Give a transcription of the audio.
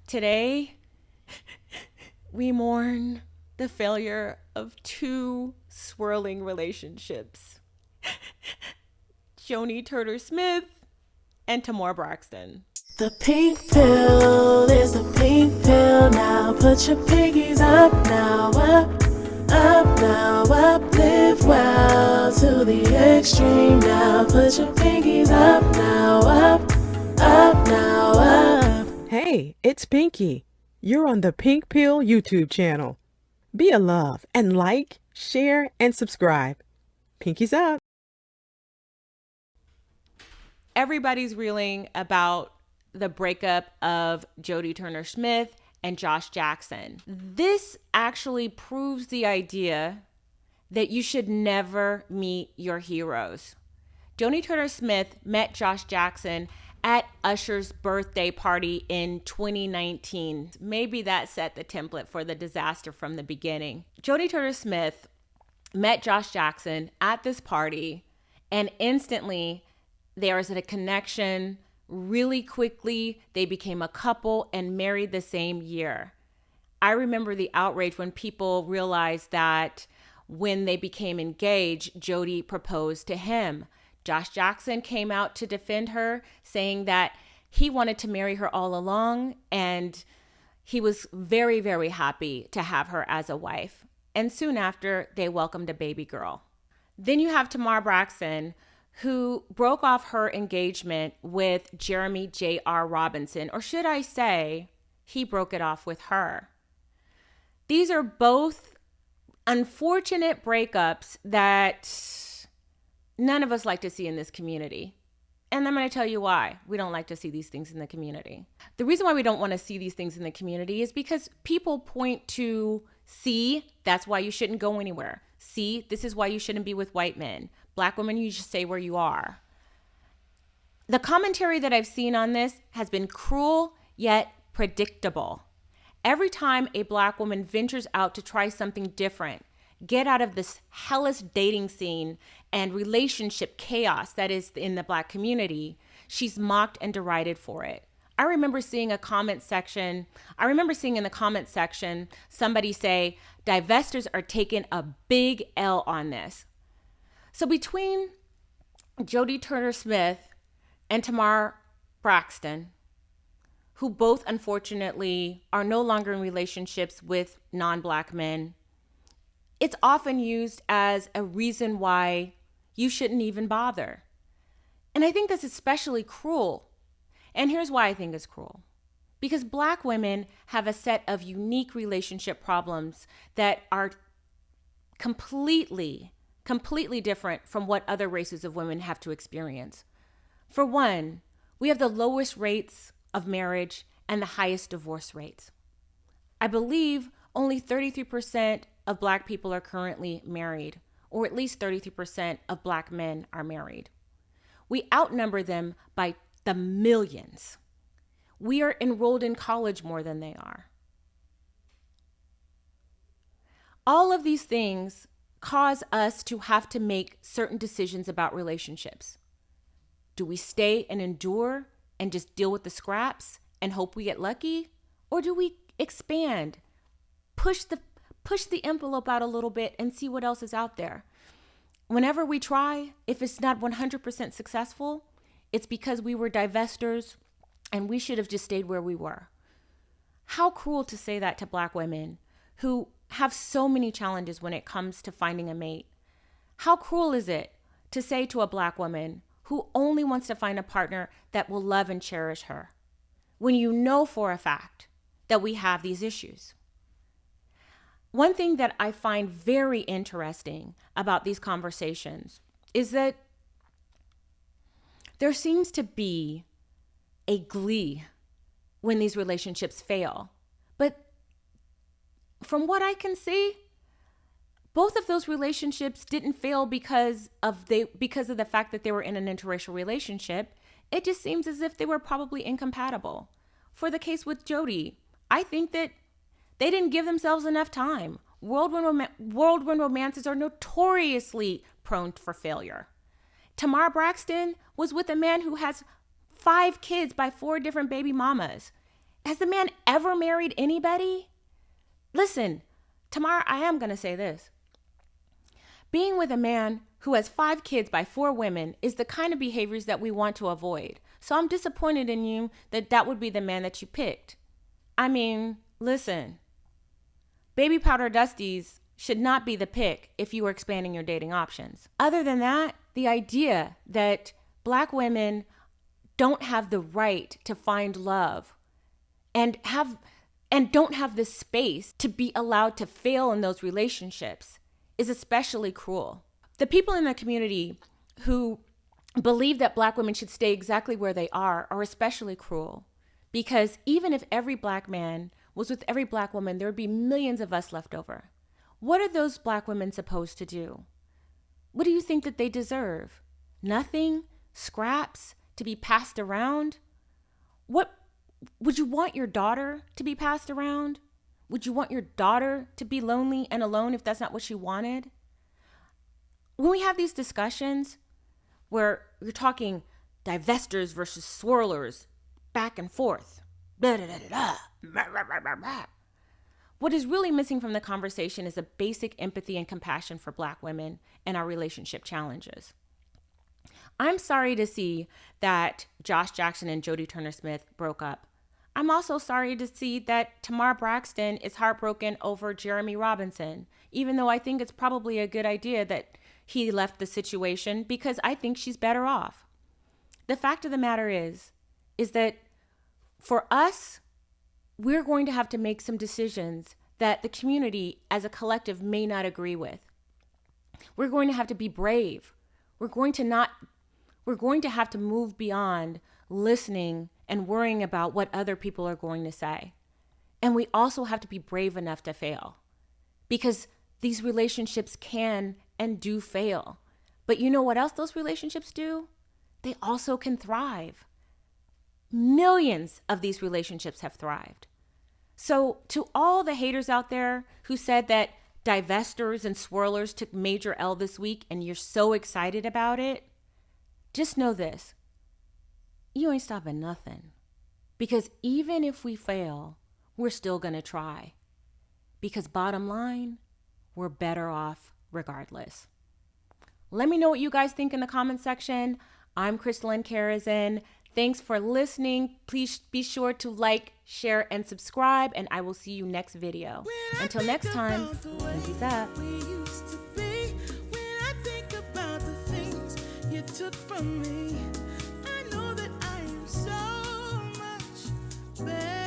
Today, we mourn the failure of two swirling relationships. Joni Turner-Smith and Tamar Braxton. The pink pill is the pink pill now. Put your pinkies up now, up now, up. Live well to the extreme now. Put your pinkies up now, up now, up. Hey, it's Pinky. You're on the Pink Pill YouTube channel. Be a love and like, share, and subscribe. Pinkies up. Everybody's reeling about the breakup of Joni Turner-Smith and Josh Jackson. This actually proves the idea that you should never meet your heroes. Joni Turner-Smith met Josh Jackson at Usher's birthday party in 2019. Maybe that set the template for the disaster from the beginning. Joni Turner-Smith met Josh Jackson at this party, and instantly there was a connection. Really quickly, they became a couple and married the same year. I remember the outrage when people realized that when they became engaged, Jodi proposed to him. Josh Jackson came out to defend her, saying that he wanted to marry her all along, and he was very, very happy to have her as a wife. And soon after, they welcomed a baby girl. Then you have Tamar Braxton, who broke off her engagement with Jeremy J.R. Robinson, or should I say, he broke it off with her. These are both unfortunate breakups that none of us like to see in this community. And I'm going to tell you why we don't like to see these things in the community. The reason why we don't want to see these things in the community is because people point to, see, that's why you shouldn't go anywhere. See, this is why you shouldn't be with white men. Black women, you just stay where you are. The commentary that I've seen on this has been cruel yet predictable. Every time a Black woman ventures out to try something different, get out of this hellish dating scene and relationship chaos that is in the Black community, she's mocked and derided for it. I remember seeing in the comment section somebody say, divestors are taking a big L on this. So between Joni Turner-Smith and Tamar Braxton, who both unfortunately are no longer in relationships with non-Black men, it's often used as a reason why you shouldn't even bother. And I think that's especially cruel. And here's why I think it's cruel. Because Black women have a set of unique relationship problems that are completely different from what other races of women have to experience. For one, we have the lowest rates of marriage and the highest divorce rates. I believe only 33% of Black people are currently married, or at least 33% of Black men are married. We outnumber them by the millions. We are enrolled in college more than they are. All of these things cause us to have to make certain decisions about relationships. Do we stay and endure and just deal with the scraps and hope we get lucky? Or do we expand, push the envelope out a little bit and see what else is out there? Whenever we try, if it's not 100% successful, it's because we were divestors and we should have just stayed where we were. How cruel to say that to Black women who have so many challenges when it comes to finding a mate. How cruel is it to say to a Black woman who only wants to find a partner that will love and cherish her, when you know for a fact that we have these issues? One thing that I find very interesting about these conversations is that there seems to be a glee when these relationships fail. But from what I can see, both of those relationships didn't fail because of the fact that they were in an interracial relationship. It just seems as if they were probably incompatible. For the case with Jodi, I think that they didn't give themselves enough time. Whirlwind romances are notoriously prone for failure. Tamar Braxton was with a man who has 5 kids by 4 different baby mamas. Has the man ever married anybody? Listen, Tamara, I am going to say this. Being with a man who has 5 kids by 4 women is the kind of behaviors that we want to avoid. So I'm disappointed in you that that would be the man that you picked. I mean, listen, baby powder dusties should not be the pick if you are expanding your dating options. Other than that, the idea that Black women don't have the right to find love and don't have the space to be allowed to fail in those relationships is especially cruel. The people in the community who believe that Black women should stay exactly where they are especially cruel, because even if every Black man was with every Black woman, there would be millions of us left over. What are those Black women supposed to do? What do you think that they deserve? Nothing? Scraps to be passed around? What would you want your daughter to be passed around? Would you want your daughter to be lonely and alone if that's not what she wanted? When we have these discussions where you're talking divestors versus swirlers, back and forth, blah, blah, blah, blah. What is really missing from the conversation is a basic empathy and compassion for Black women and our relationship challenges. I'm sorry to see that Josh Jackson and Jodie Turner-Smith broke up. I'm also sorry to see that Tamar Braxton is heartbroken over Jeremy Robinson, even though I think it's probably a good idea that he left the situation because I think she's better off. The fact of the matter is that for us, we're going to have to make some decisions that the community as a collective may not agree with. We're going to have to be brave. We're going to have to move beyond listening and worrying about what other people are going to say. And we also have to be brave enough to fail, because these relationships can and do fail. But you know what else those relationships do? They also can thrive. Millions of these relationships have thrived. So to all the haters out there who said that divestors and swirlers took major L this week and you're so excited about it, just know this. You ain't stopping nothing. Because even if we fail, we're still going to try. Because bottom line, we're better off regardless. Let me know what you guys think in the comment section. I'm Crystalline Karazin. Thanks for listening. Please be sure to like, share, and subscribe, and I will see you next video. Until next time, peace out. Took from me, I know that I am so much better.